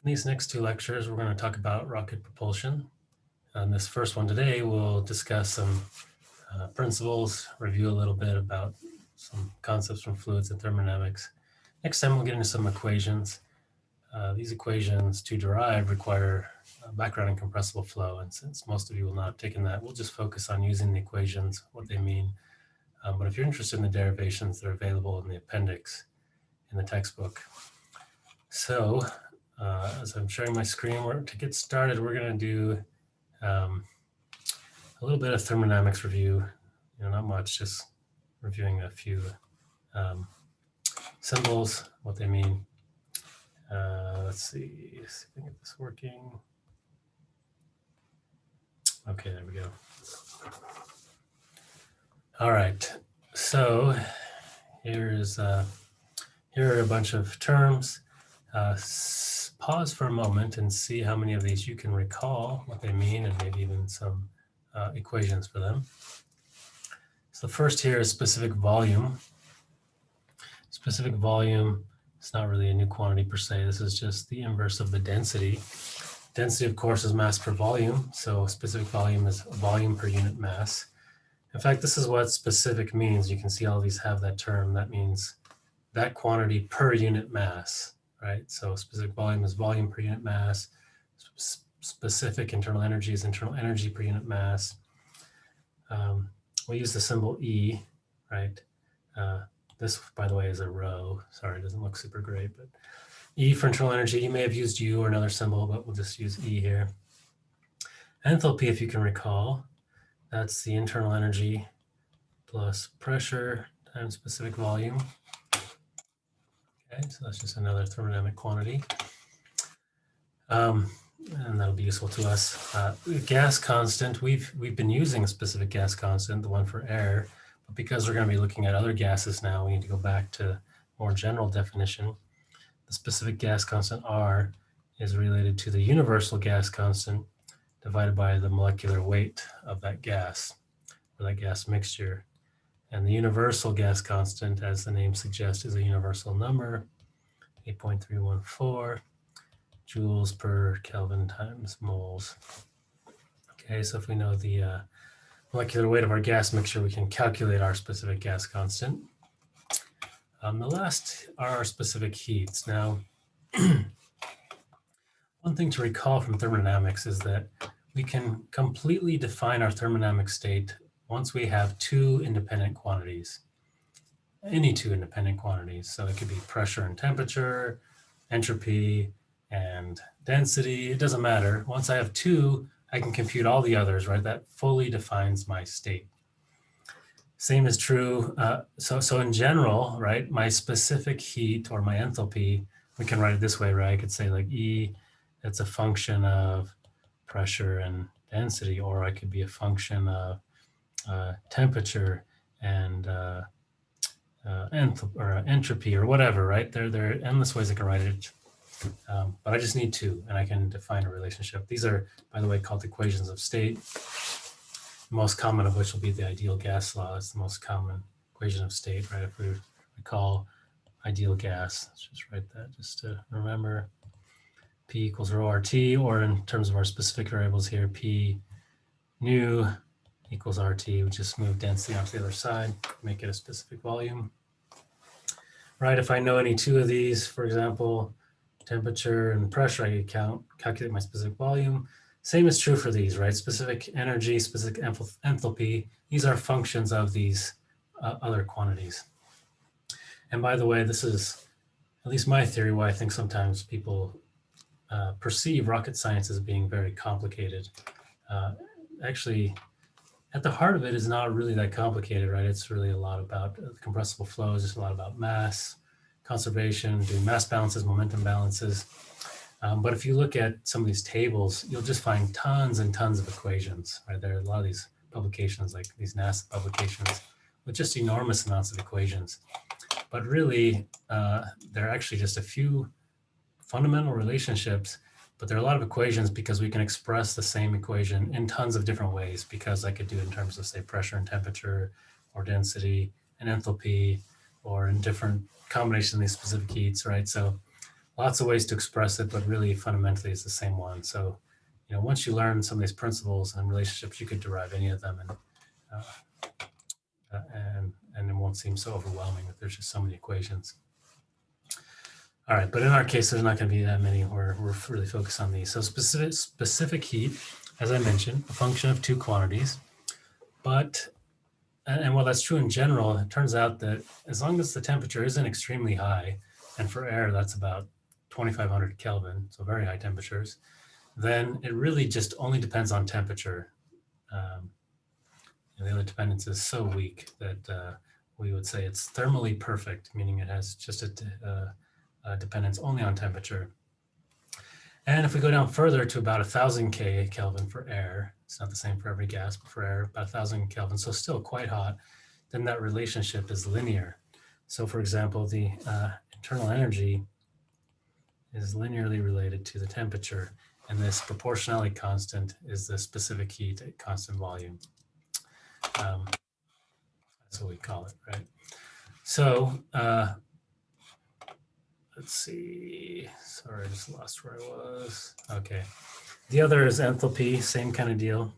In these next two lectures, we're going to talk about rocket propulsion. On this first one today, we'll discuss some principles, review a little bit about some concepts from fluids and thermodynamics. Next time, we'll get into some equations. These equations to derive require background in compressible flow. And since most of you will not have taken that, we'll just focus on using the equations, what they mean. But if you're interested in the derivations, they're available in the appendix in the textbook. So as I'm sharing my screen, to get started, we're going to do a little bit of thermodynamics review. Not much, just reviewing a few symbols, what they mean. Let's see if I can get this working. Okay, there we go. All right, so here are a bunch of terms. Pause for a moment and see how many of these you can recall what they mean, and maybe even some equations for them. So the first here is specific volume. Specific volume, it's not really a new quantity per se. This is just the inverse of the density. Density, of course, is mass per volume. So specific volume is volume per unit mass. In fact, this is what specific means. You can see all these have that term. That means that quantity per unit mass, right? So specific volume is volume per unit mass. Specific internal energy is internal energy per unit mass. We use the symbol E, right? This, by the way, is a rho. Sorry, it doesn't look super great, but E for internal energy. You may have used U or another symbol, but we'll just use E here. Enthalpy, if you can recall, that's the internal energy plus pressure times specific volume. Okay, so that's just another thermodynamic quantity. And that'll be useful to us. Gas constant, we've been using a specific gas constant, the one for air, but because we're going to be looking at other gases now, we need to go back to more general definition. The specific gas constant R is related to the universal gas constant divided by the molecular weight of that gas, or that gas mixture. And the universal gas constant, as the name suggests, is a universal number, 8.314 joules per Kelvin times moles. Okay, so if we know the molecular weight of our gas mixture, we can calculate our specific gas constant. The last are our specific heats. Now, one thing to recall from thermodynamics is that we can completely define our thermodynamic state once we have two independent quantities, any two independent quantities. So it could be pressure and temperature, entropy and density, it doesn't matter. Once I have two, I can compute all the others, right? That fully defines my state. Same is true. So in general, right, my specific heat or my enthalpy, we can write it this way, right? I could say like E, it's a function of pressure and density, or I could be a function of temperature and entropy or whatever, right? There are endless ways I can write it. But I just need two, and I can define a relationship. These are, by the way, called equations of state. The most common of which will be the ideal gas law. It's the most common equation of state, right? If we recall ideal gas, let's just write that just to remember. P equals rho RT, or in terms of our specific variables here, P nu equals RT. We just move density onto the other side, make it a specific volume. Right, if I know any two of these, for example, temperature and pressure, I can calculate my specific volume. Same is true for these, right? Specific energy, specific enthalpy. These are functions of these other quantities. And by the way, this is at least my theory why I think sometimes people perceive rocket science as being very complicated. Actually, at the heart of it is not really that complicated, right? It's really a lot about compressible flows, just a lot about mass, conservation, doing mass balances, momentum balances. But if you look at some of these tables, you'll just find tons and tons of equations, right? There are a lot of these publications, like these NASA publications, with just enormous amounts of equations. But really, there are actually just a few fundamental relationships, but there are a lot of equations because we can express the same equation in tons of different ways, because I could do it in terms of, say, pressure and temperature, or density and enthalpy, or in different combinations of these specific heats, right? So lots of ways to express it, but really fundamentally it's the same one. So, once you learn some of these principles and relationships, you could derive any of them, and it won't seem so overwhelming that there's just so many equations. All right, but in our case, there's not going to be that many. We're really focused on these. So specific heat, as I mentioned, a function of two quantities. But, and while that's true in general, it turns out that as long as the temperature isn't extremely high, and for air, that's about 2,500 Kelvin, so very high temperatures, then it really just only depends on temperature. The other dependence is so weak that we would say it's thermally perfect, meaning it has just a dependence only on temperature. And if we go down further to about 1,000 Kelvin for air, it's not the same for every gas, but for air, about 1,000 Kelvin, so still quite hot, then that relationship is linear. So for example, the internal energy is linearly related to the temperature, and this proportionality constant is the specific heat at constant volume. That's what we call it, right? So let's see. Sorry, I just lost where I was. Okay. The other is enthalpy, same kind of deal.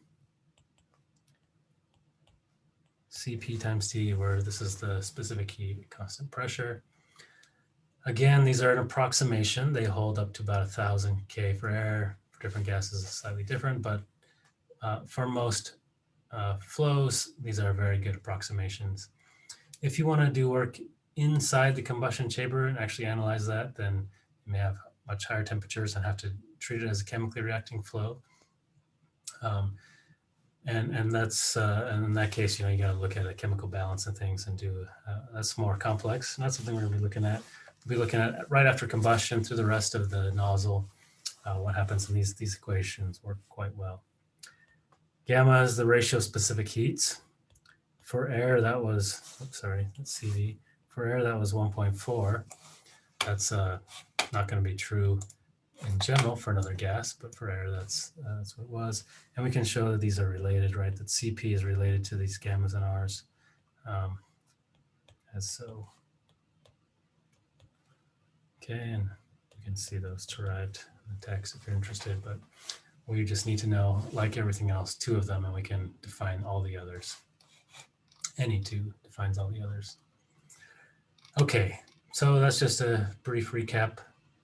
Cp times T, where this is the specific heat, constant pressure. Again, these are an approximation. They hold up to about 1,000 K for air. For different gases, it's slightly different, but for most flows, these are very good approximations. If you want to do work inside the combustion chamber and actually analyze that, then you may have much higher temperatures and have to treat it as a chemically reacting flow. And that's and in that case, you got to look at a chemical balance and things and do that's more complex. Not something we're going to be looking at. We'll be looking at right after combustion through the rest of the nozzle. What happens in these equations work quite well. Gamma is the ratio of specific heats. For air, that was, that's CV. For air, that was 1.4. That's not going to be true in general for another gas, but for air, that's what it was. And we can show that these are related, right? That Cp is related to these gammas and Rs. As so. Okay, and you can see those derived in the text if you're interested, but we just need to know, like everything else, two of them, and we can define all the others. Any two defines all the others. Okay, so that's just a brief recap,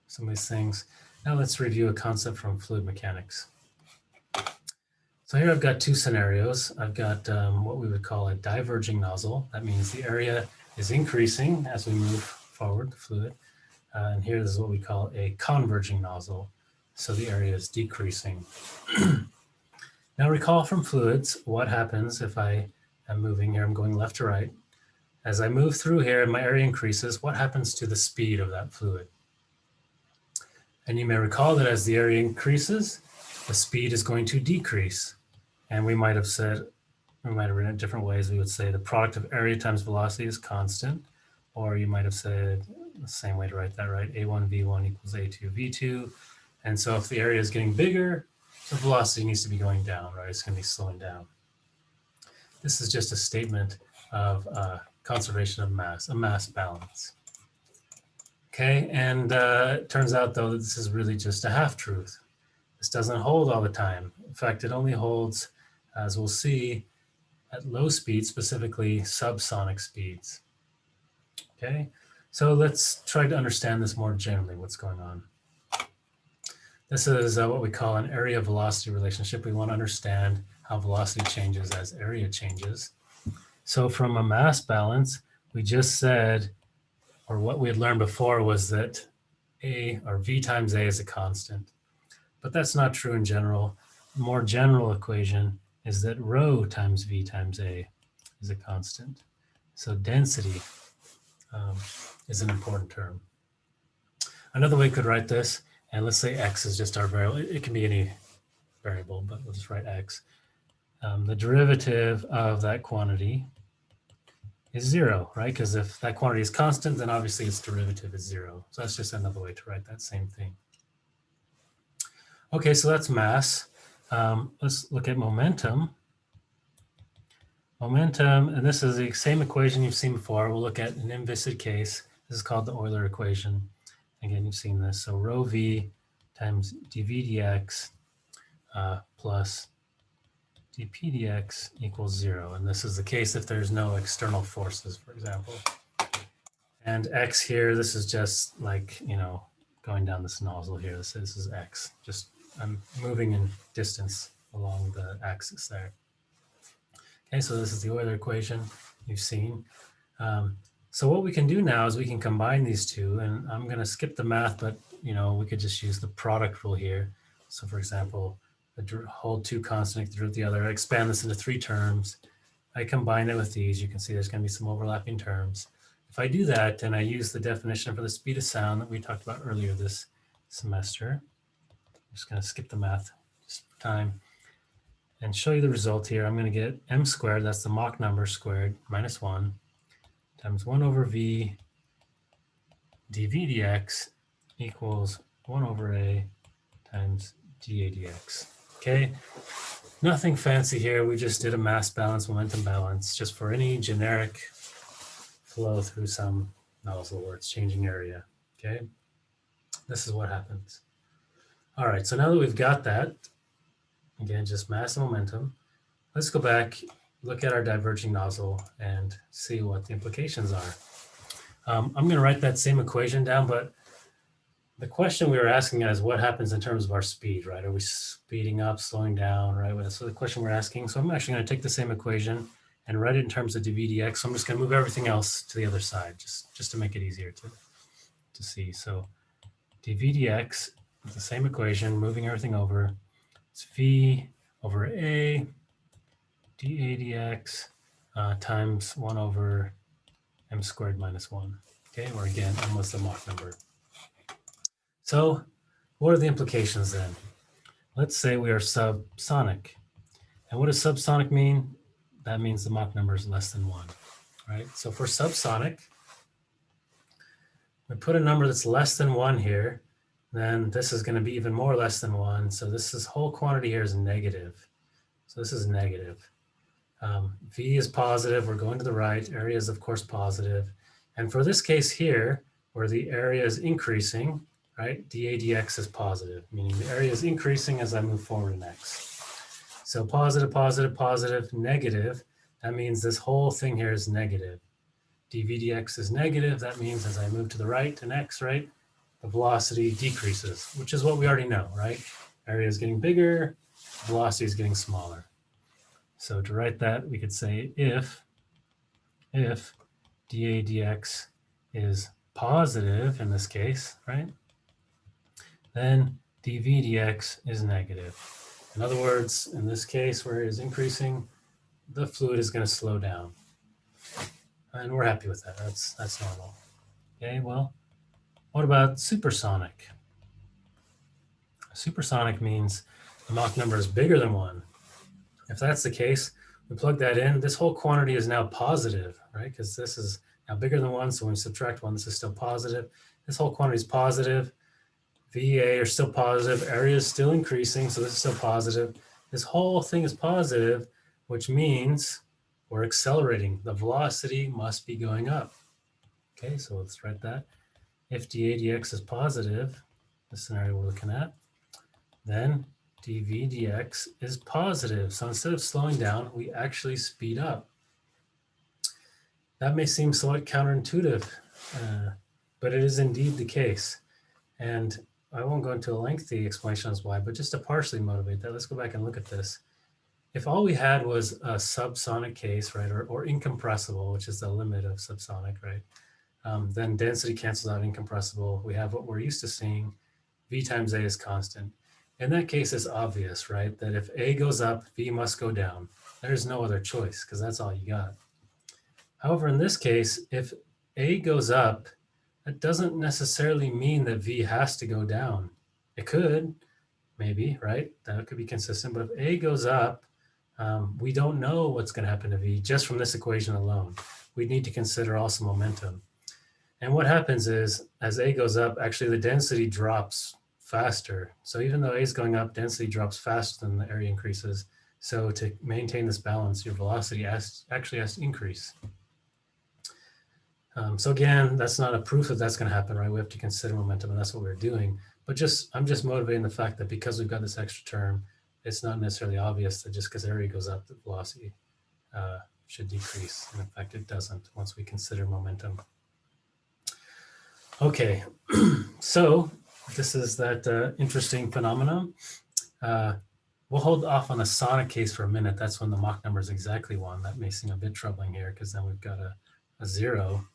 some of these things. Now let's review a concept from fluid mechanics. So here I've got two scenarios. I've got what we would call a diverging nozzle. That means the area is increasing as we move forward, the fluid. And here this is what we call a converging nozzle. So the area is decreasing. Now recall from fluids, what happens if I am moving here, I'm going left to right. As I move through here and my area increases, what happens to the speed of that fluid? And you may recall that as the area increases, the speed is going to decrease. And we might have said, we might have written it different ways. We would say the product of area times velocity is constant, or you might have said the same way to write that, right? A1 V1 equals A2 V2. And so if the area is getting bigger, the velocity needs to be going down, right? It's going to be slowing down. This is just a statement of conservation of mass, a mass balance. Okay, and it turns out though that this is really just a half-truth. This doesn't hold all the time. In fact, it only holds, as we'll see, at low speeds, specifically subsonic speeds. Okay, so let's try to understand this more generally, what's going on. This is what we call an area-velocity relationship. We want to understand how velocity changes as area changes. So from a mass balance, we just said, or what we had learned before was that A, or V times A is a constant. But that's not true in general. The more general equation is that rho times V times A is a constant. So density is an important term. Another way we could write this, and let's say X is just our variable. It can be any variable, but we'll just write X. The derivative of that quantity is 0, right? Because if that quantity is constant, then obviously its derivative is 0. So that's just another way to write that same thing. Okay, so that's mass. Let's look at momentum. Momentum, and this is the same equation you've seen before. We'll look at an inviscid case. This is called the Euler equation. Again, you've seen this. So rho v times dv dx plus dp dx equals 0. And this is the case if there's no external forces, for example. And x here, this is just like, you know, going down this nozzle here. This is x. Just I'm moving in distance along the axis there. Okay, so this is the Euler equation you've seen. So what we can do now is we can combine these two, and I'm going to skip the math, but you know, we could just use the product rule here. So for example, hold two constant, derive the other, I expand this into 3 terms. I combine it with these. You can see there's going to be some overlapping terms. If I do that, and I use the definition for the speed of sound that we talked about earlier this semester, I'm just going to skip the math just for time and show you the result here. I'm going to get m squared, that's the Mach number squared, minus 1, times 1 over v dv dx equals 1 over a times dA dx. Okay, nothing fancy here. We just did a mass balance, momentum balance, just for any generic flow through some nozzle where it's changing area. Okay, this is what happens. All right, so now that we've got that, again, just mass and momentum, let's go back, look at our diverging nozzle and see what the implications are. I'm going to write that same equation down, but the question we were asking is what happens in terms of our speed, right? Are we speeding up, slowing down, right? So the question we're asking, so I'm actually going to take the same equation and write it in terms of dv dx. So I'm just going to move everything else to the other side, just to make it easier to see. So dv dx is the same equation, moving everything over. It's v over a dA dx times 1 over m squared minus 1. Okay, or again, m was the Mach number. So what are the implications then? Let's say we are subsonic. And what does subsonic mean? That means the Mach number is less than 1, right? So for subsonic, we put a number that's less than 1 here, then this is going to be even more less than 1. So this whole quantity here is negative. So this is negative. V is positive, we're going to the right, area is of course positive. And for this case here, where the area is increasing, right, dA dx is positive, meaning the area is increasing as I move forward in x. So positive, positive, positive, negative, that means this whole thing here is negative. dV dx is negative, that means as I move to the right in x, right, the velocity decreases, which is what we already know, right? Area is getting bigger, velocity is getting smaller. So to write that, we could say if dA dx is positive in this case, right, then dV dx is negative. In other words, in this case where it is increasing, the fluid is going to slow down. And we're happy with that. That's normal. Okay, well, what about supersonic? Supersonic means the Mach number is bigger than 1. If that's the case, we plug that in. This whole quantity is now positive, right? Because this is now bigger than 1, so when we subtract 1, this is still positive. This whole quantity is positive. VA are still positive. Area is still increasing, so this is still positive. This whole thing is positive, which means we're accelerating. The velocity must be going up. Okay, so let's write that. If dA dx is positive, the scenario we're looking at, then dV dx is positive. So instead of slowing down, we actually speed up. That may seem somewhat counterintuitive, but it is indeed the case. And I won't go into a lengthy explanation as why, but just to partially motivate that, let's go back and look at this. If all we had was a subsonic case, right, or incompressible, which is the limit of subsonic, right, then density cancels out incompressible. We have what we're used to seeing, V times A is constant. In that case, it's obvious, right, that if A goes up, V must go down. There's no other choice because that's all you got. However, in this case, if A goes up, that doesn't necessarily mean that V has to go down. It could, maybe, right? That could be consistent. But if A goes up, we don't know what's going to happen to V just from this equation alone. We need to consider also momentum. And what happens is, as A goes up, actually the density drops faster. So even though A is going up, density drops faster than the area increases. So to maintain this balance, your velocity actually has to increase. So again, that's not a proof that that's going to happen, right? We have to consider momentum, and that's what we're doing. But I'm just motivating the fact that because we've got this extra term, it's not necessarily obvious that just because area goes up, the velocity should decrease. And in fact, it doesn't once we consider momentum. Okay, so this is that interesting phenomenon. We'll hold off on the sonic case for a minute. That's when the Mach number is exactly 1. That may seem a bit troubling here because then we've got a 0.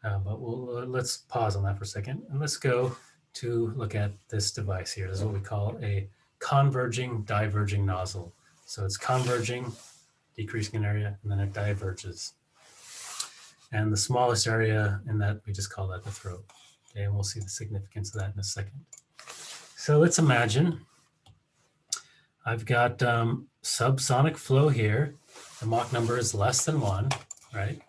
But let's pause on that for a second. And let's go to look at this device here. This is what we call a converging-diverging nozzle. So it's converging, decreasing in area, and then it diverges. And the smallest area in that, we just call that the throat. Okay, and we'll see the significance of that in a second. So let's imagine I've got subsonic flow here. The Mach number is less than 1, right?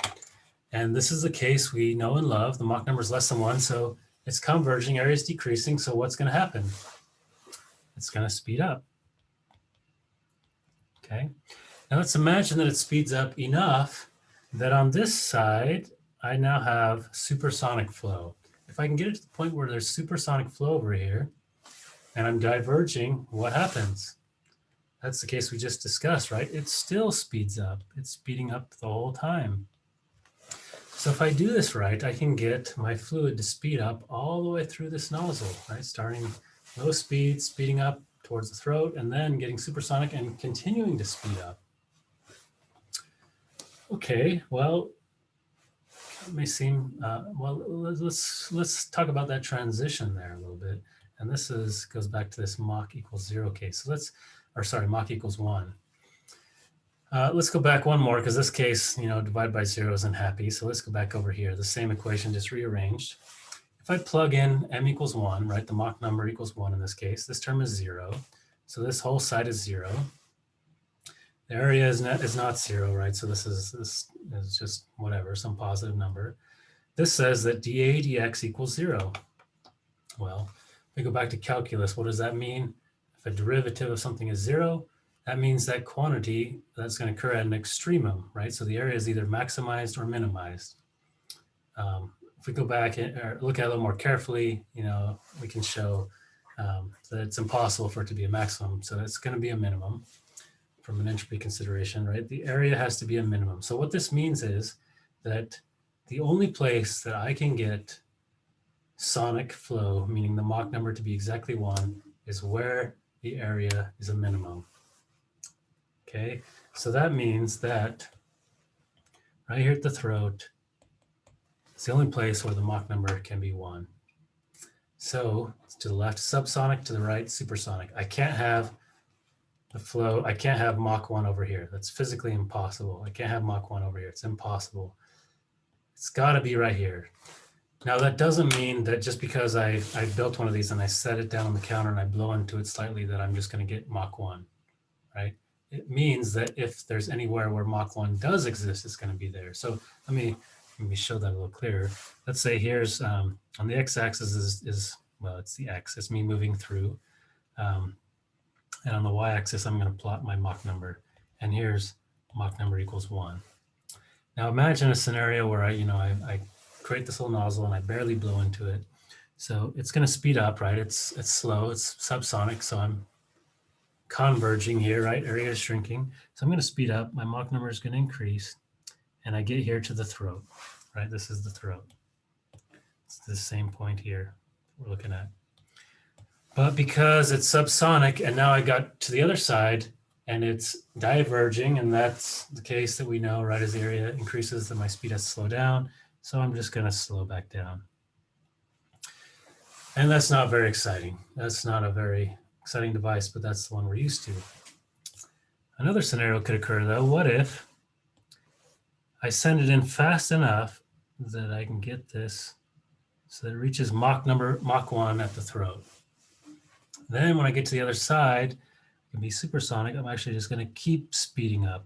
And this is the case we know and love. The Mach number is less than 1, so it's converging, area is decreasing. So what's going to happen? It's going to speed up. Okay. Now let's imagine that it speeds up enough that on this side, I now have supersonic flow. If I can get it to the point where there's supersonic flow over here, and I'm diverging, what happens? That's the case we just discussed, right? It still speeds up. It's speeding up the whole time. So if I do this right, I can get my fluid to speed up all the way through this nozzle, right? Starting low speed, speeding up towards the throat, and then getting supersonic and continuing to speed up. Okay, well, it may seem, well, let's talk about that transition there a little bit. And this goes back to this Mach equals 0 case. So Mach equals 1. Let's go back one more because this case, divide by 0 isn't happy. So let's go back over here. The same equation, just rearranged. If I plug in m equals 1, right, the Mach number equals 1 in this case, this term is 0. So this whole side is 0. The area is not 0, right? So this is just whatever, some positive number. This says that dA dx equals 0. Well, if we go back to calculus, what does that mean? If a derivative of something is 0, that means that quantity that's going to occur at an extremum, right? So the area is either maximized or minimized. If we go back or look at it a little more carefully, we can show that it's impossible for it to be a maximum. So it's going to be a minimum from an entropy consideration, right? The area has to be a minimum. So what this means is that the only place that I can get sonic flow, meaning the Mach number to be exactly 1, is where the area is a minimum. Okay, so that means that right here at the throat, it's the only place where the Mach number can be 1. So to the left, subsonic, to the right, supersonic. I can't have the flow, I can't have Mach 1 over here. That's physically impossible. I can't have Mach 1 over here. It's impossible. It's got to be right here. Now, that doesn't mean that just because I built one of these and I set it down on the counter and I blow into it slightly that I'm just going to get Mach 1, right? It means that if there's anywhere where Mach 1 does exist, it's going to be there. So let me show that a little clearer. Let's say here's on the x-axis is well, it's the x. It's me moving through. And on the y-axis, I'm going to plot my Mach number. And here's Mach number equals 1. Now imagine a scenario where I create this little nozzle and I barely blow into it. So it's going to speed up, right? It's slow. It's subsonic. So I'm converging here, right? Area is shrinking. So I'm going to speed up. My Mach number is going to increase. And I get here to the throat, right? This is the throat. It's the same point here we're looking at. But because it's subsonic and now I got to the other side and it's diverging, and that's the case that we know, right? As the area increases, then my speed has to slow down. So I'm just going to slow back down. And that's not very exciting. That's not a very exciting device, but that's the one we're used to. Another scenario could occur though. What if I send it in fast enough that I can get this so that it reaches Mach 1 at the throat? Then when I get to the other side, it can be supersonic. I'm actually just going to keep speeding up,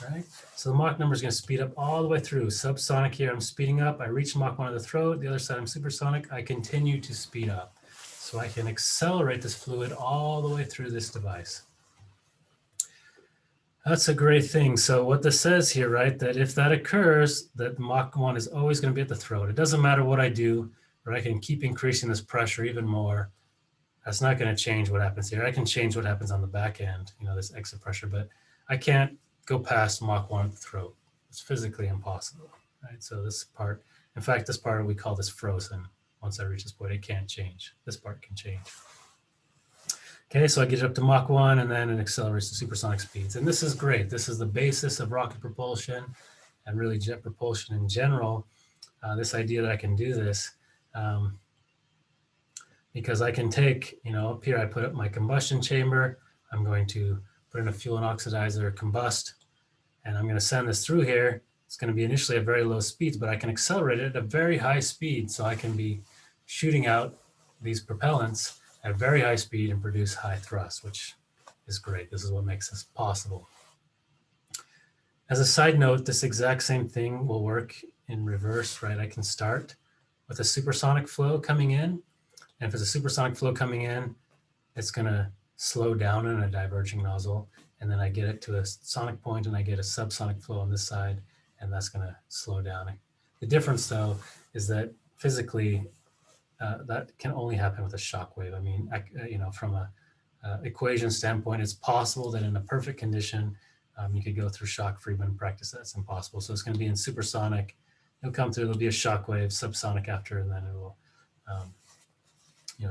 right? So the Mach number is going to speed up all the way through. Subsonic here, I'm speeding up. I reach Mach 1 at the throat. The other side, I'm supersonic. I continue to speed up. So I can accelerate this fluid all the way through this device. That's a great thing. So what this says here, right, that if that occurs, that Mach 1 is always going to be at the throat. It doesn't matter what I do, or I can keep increasing this pressure even more. That's not going to change what happens here. I can change what happens on the back end, this exit pressure, but I can't go past Mach 1 at the throat. It's physically impossible, right? So this part, in fact, this part, we call this frozen. Once I reach this point, it can't change. This part can change. Okay, so I get it up to Mach 1 and then it accelerates to supersonic speeds. And this is great. This is the basis of rocket propulsion and really jet propulsion in general. This idea that I can do this because I can take, up here I put up my combustion chamber. I'm going to put in a fuel and oxidizer, combust, and I'm going to send this through here. It's going to be initially at very low speeds, but I can accelerate it at a very high speed. So I can be shooting out these propellants at very high speed and produce high thrust, which is great. This is what makes this possible. As a side note, this exact same thing will work in reverse, right? I can start with a supersonic flow coming in. And if it's a supersonic flow coming in, it's going to slow down in a diverging nozzle. And then I get it to a sonic point and I get a subsonic flow on this side, and that's going to slow down. The difference, though, is that physically, that can only happen with a shock wave. I mean, from a equation standpoint, it's possible that in a perfect condition, you could go through shock free, but in practice, that's impossible. So it's going to be in supersonic. It'll come through, there'll be a shock wave, subsonic after, and then it will,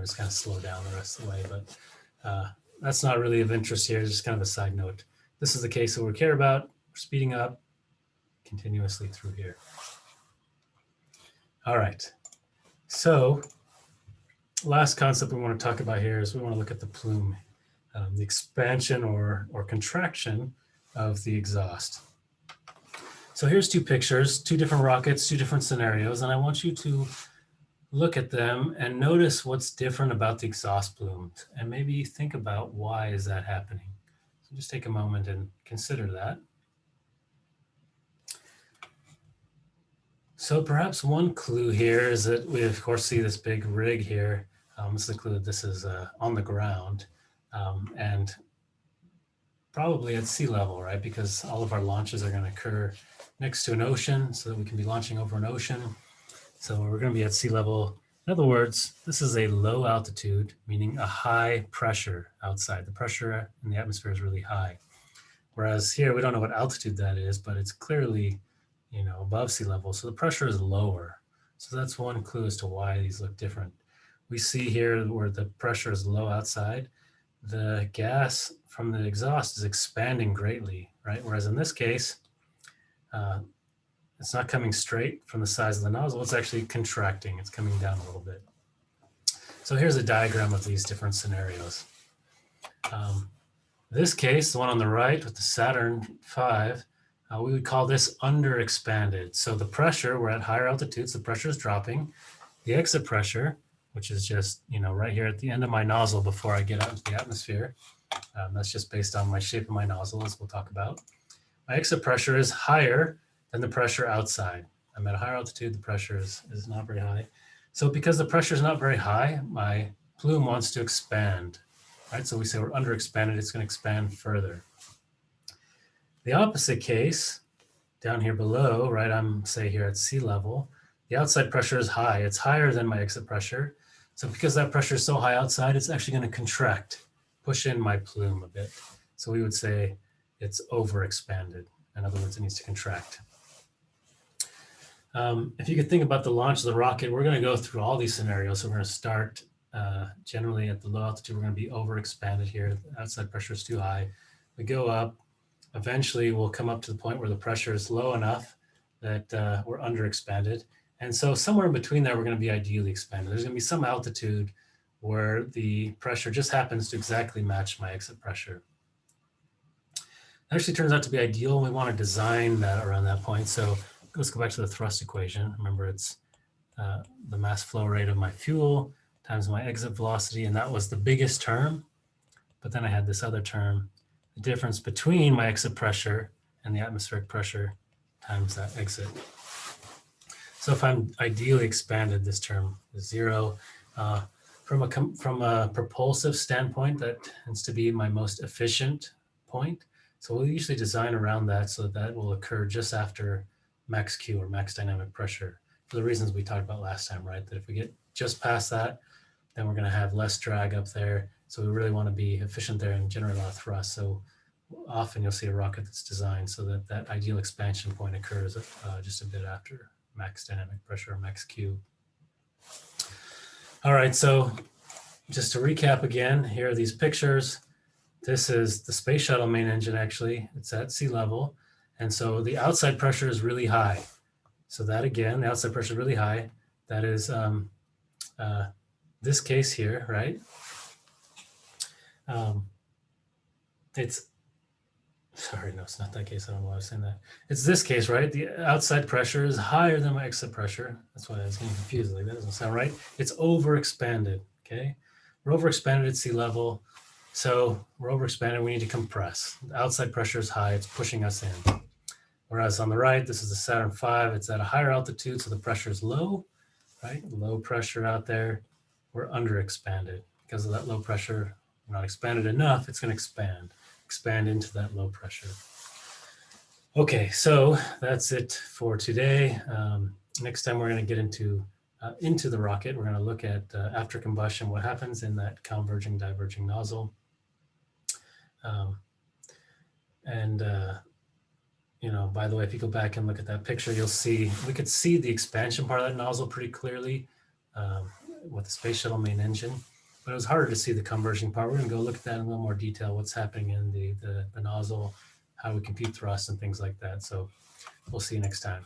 just kind of slow down the rest of the way. But that's not really of interest here. It's just kind of a side note. This is the case that we care about. We're speeding up continuously through here. All right. So last concept we want to talk about here is we want to look at the plume, the expansion or contraction of the exhaust. So here's two pictures, two different rockets, two different scenarios, and I want you to look at them and notice what's different about the exhaust plumes, and maybe think about why is that happening. So just take a moment and consider that. So perhaps one clue here is that we of course see this big rig here. This is the clue that this is on the ground and probably at sea level, right? Because all of our launches are going to occur next to an ocean so that we can be launching over an ocean. So we're going to be at sea level. In other words, this is a low altitude, meaning a high pressure outside. The pressure in the atmosphere is really high. Whereas here, we don't know what altitude that is, but it's clearly, above sea level. So the pressure is lower. So that's one clue as to why these look different. We see here where the pressure is low outside, the gas from the exhaust is expanding greatly, right? Whereas in this case, it's not coming straight from the size of the nozzle. It's actually contracting. It's coming down a little bit. So here's a diagram of these different scenarios. This case, the one on the right with the Saturn V, we would call this underexpanded. So the pressure, we're at higher altitudes, the pressure is dropping. The exit pressure, which is just, right here at the end of my nozzle before I get out into the atmosphere. That's just based on my shape of my nozzle, as we'll talk about. My exit pressure is higher than the pressure outside. I'm at a higher altitude, the pressure is not very high. So because the pressure is not very high, my plume wants to expand, right? So we say we're underexpanded, it's going to expand further. The opposite case, down here below, right, I'm say here at sea level, the outside pressure is high. It's higher than my exit pressure. So because that pressure is so high outside, it's actually going to contract, push in my plume a bit. So we would say it's overexpanded. In other words, it needs to contract. If you could think about the launch of the rocket, we're going to go through all these scenarios. So we're going to start generally at the low altitude. We're going to be overexpanded here. The outside pressure is too high. We go up. Eventually, we'll come up to the point where the pressure is low enough that we're underexpanded. And so somewhere in between there, we're going to be ideally expanded. There's going to be some altitude where the pressure just happens to exactly match my exit pressure. It actually turns out to be ideal. We want to design that around that point. So let's go back to the thrust equation. Remember, it's the mass flow rate of my fuel times my exit velocity, and that was the biggest term. But then I had this other term, the difference between my exit pressure and the atmospheric pressure times that exit. So if I'm ideally expanded, this term is 0. From a propulsive standpoint, that tends to be my most efficient point. So we'll usually design around that so that will occur just after max Q or max dynamic pressure for the reasons we talked about last time, right? That if we get just past that, then we're going to have less drag up there. So we really want to be efficient there and generate a lot of thrust. So often you'll see a rocket that's designed so that that ideal expansion point occurs just a bit after max dynamic pressure or max Q. All right, so just to recap again, here are these pictures. This is the space shuttle main engine, actually. It's at sea level. And so the outside pressure is really high. So that again, the outside pressure is really high. That is this case here, right? It's, sorry, no, it's not that case. I don't know why I was saying that. It's this case, right? The outside pressure is higher than my exit pressure. That's why I was getting confused. Like, that doesn't sound right. It's overexpanded, okay? We're overexpanded at sea level. So we're overexpanded, we need to compress. The outside pressure is high, it's pushing us in. Whereas on the right, this is the Saturn V, it's at a higher altitude, so the pressure is low, right? Low pressure out there. We're underexpanded. Because of that low pressure, we're not expanded enough, it's gonna expand into that low pressure. Okay, so that's it for today. Next time we're gonna get into the rocket. We're gonna look at after combustion, what happens in that converging diverging nozzle. You know, by the way, if you go back and look at that picture, you'll see, we could see the expansion part of that nozzle pretty clearly with the space shuttle main engine, but it was harder to see the converging part. We're gonna go look at that in a little more detail, what's happening in the nozzle, how we compute thrust and things like that. So we'll see you next time.